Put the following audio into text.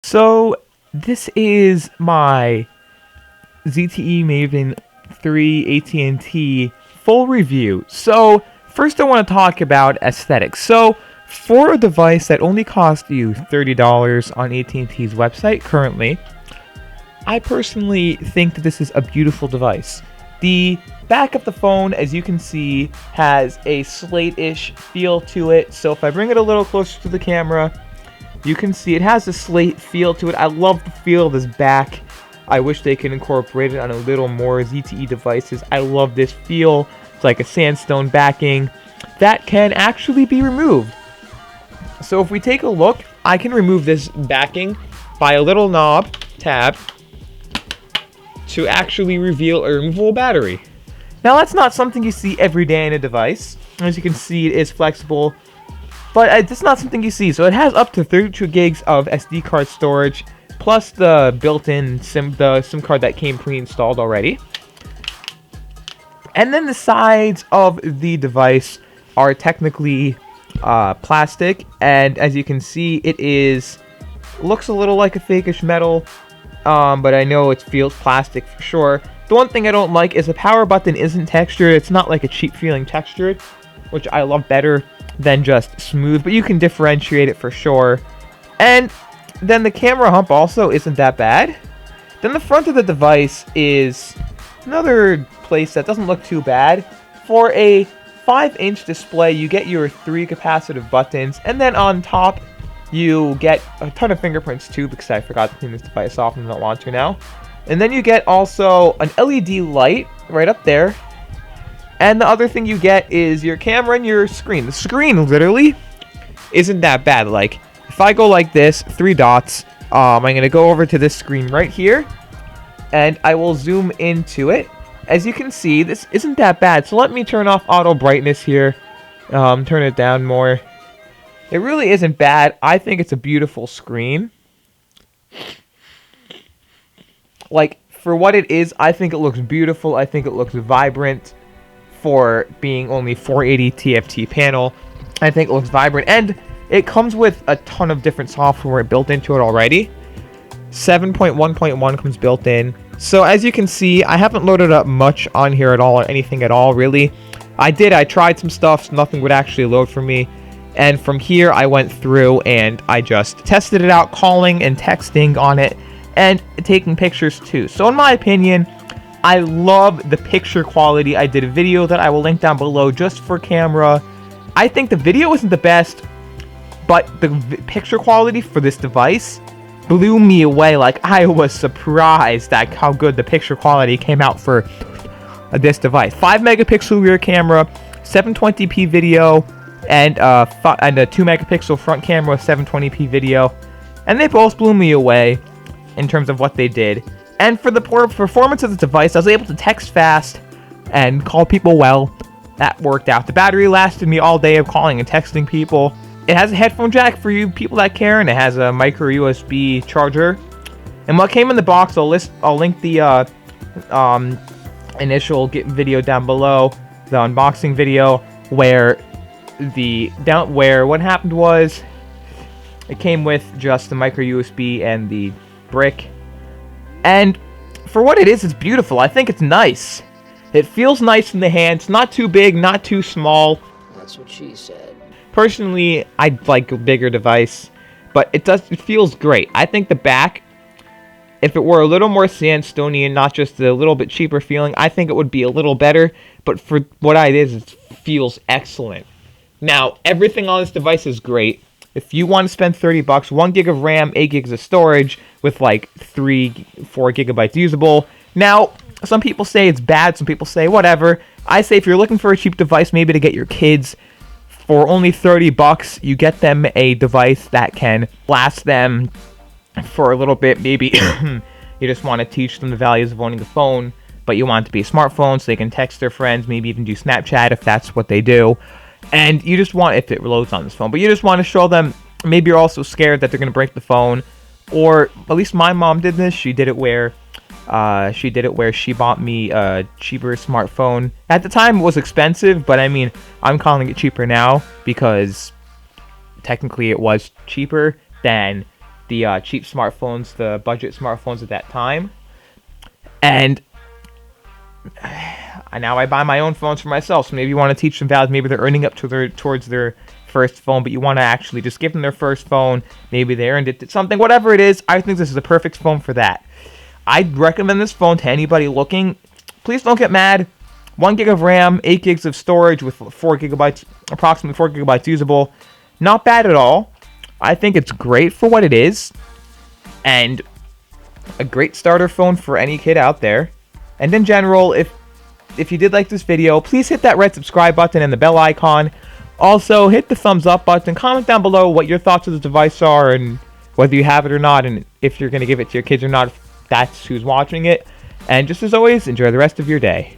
So this is my ZTE Maven 3 AT&T full review. So first I want to talk about aesthetics. So for a device that only cost you $30 on AT&T's website currently, I personally think that this is a beautiful device. The back of the phone, as you can see, has a slate-ish feel to it. So if I bring it a little closer to the camera, you can see it has a slate feel to it. I love the feel of this back. I wish they could incorporate it on a little more ZTE devices. I love this feel. It's like a sandstone backing that can actually be removed. So if we take a look, I can remove this backing by a little knob tab to actually reveal a removable battery. Now that's not something you see every day in a device. As you can see, it is flexible, but it's not something you see. So it has up to 32 gigs of SD card storage, plus the built-in SIM card that came pre-installed already. And then the sides of the device are technically plastic, and as you can see, it looks a little like a fakeish metal, but I know it feels plastic for sure. The one thing I don't like is the power button isn't textured. It's not like a cheap feeling textured, which I love better than just smooth, but you can differentiate it for sure. And then the camera hump also isn't that bad. Then the front of the device is another place that doesn't look too bad. For a 5-inch display, you get your 3 capacitive buttons, and then on top you get a ton of fingerprints too, because I forgot to clean this device off and I don't want to now. And then you get also an LED light right up there. And the other thing you get is your camera and your screen. The screen literally isn't that bad. Like, if I go like this, 3 dots, I'm going to go over to this screen right here, and I will zoom into it. As you can see, this isn't that bad. So let me turn off auto brightness here, turn it down more. It really isn't bad. I think it's a beautiful screen. Like, for what it is, I think it looks beautiful. I think it looks vibrant for being only 480 TFT panel. I think it looks vibrant, and it comes with a ton of different software built into it already. 7.1.1 comes built in. So as you can see, I haven't loaded up much on here at all, or anything at all, really. I tried some stuff, so nothing would actually load for me. And from here, I went through and I just tested it out, calling and texting on it, and taking pictures too. So in my opinion, I love the picture quality. I did a video that I will link down below just for camera. I think the video isn't the best, but the picture quality for this device blew me away. Like, I was surprised at how good the picture quality came out for this device. 5 megapixel rear camera, 720p video, and a 2 megapixel front camera with 720p video. And they both blew me away in terms of what they did. And for the performance of the device, I was able to text fast and call people well. That worked out. The battery lasted me all day of calling and texting people. It has a headphone jack for you people that care, and it has a micro USB charger. And what came in the box, I'll link the initial video down below, the unboxing video, where what happened was it came with just the micro USB and the brick. And for what it is, it's beautiful. I think it's nice. It feels nice in the hand. It's not too big, not too small. That's what she said. Personally, I'd like a bigger device, but it feels great. I think the back, if it were a little more sandstone-y and not just a little bit cheaper feeling, I think it would be a little better. But for what it is, it feels excellent. Now, everything on this device is great. If you want to spend $30, 1 gig of RAM, 8 gigs of storage, with like 4 gigabytes usable. Now, some people say it's bad, some people say whatever. I say if you're looking for a cheap device, maybe to get your kids, for only $30, you get them a device that can last them for a little bit. Maybe you just want to teach them the values of owning a phone, but you want it to be a smartphone so they can text their friends, maybe even do Snapchat if that's what they do. And you just want, if it loads on this phone, but you just want to show them, maybe you're also scared that they're going to break the phone. Or at least my mom did this. She did it where she bought me a cheaper smartphone. At the time, it was expensive, but I mean, I'm calling it cheaper now because technically it was cheaper than the cheap smartphones, the budget smartphones at that time. And now I buy my own phones for myself. So maybe you want to teach them values. Maybe they're earning up towards their first phone, but you want to actually just give them their first phone. Maybe they earned it something, whatever it is. I think this is the perfect phone for that. I'd recommend this phone to anybody looking. Please don't get mad. 1 gig of RAM, 8 gigs of storage with 4 gigabytes, approximately 4 gigabytes usable. Not bad at all. I think it's great for what it is, and a great starter phone for any kid out there. And in general, if you did like this video, please hit that red subscribe button and the bell icon. Also, hit the thumbs up button. Comment down below what your thoughts of the device are and whether you have it or not, and if you're going to give it to your kids or not, if that's who's watching it. And just as always, enjoy the rest of your day.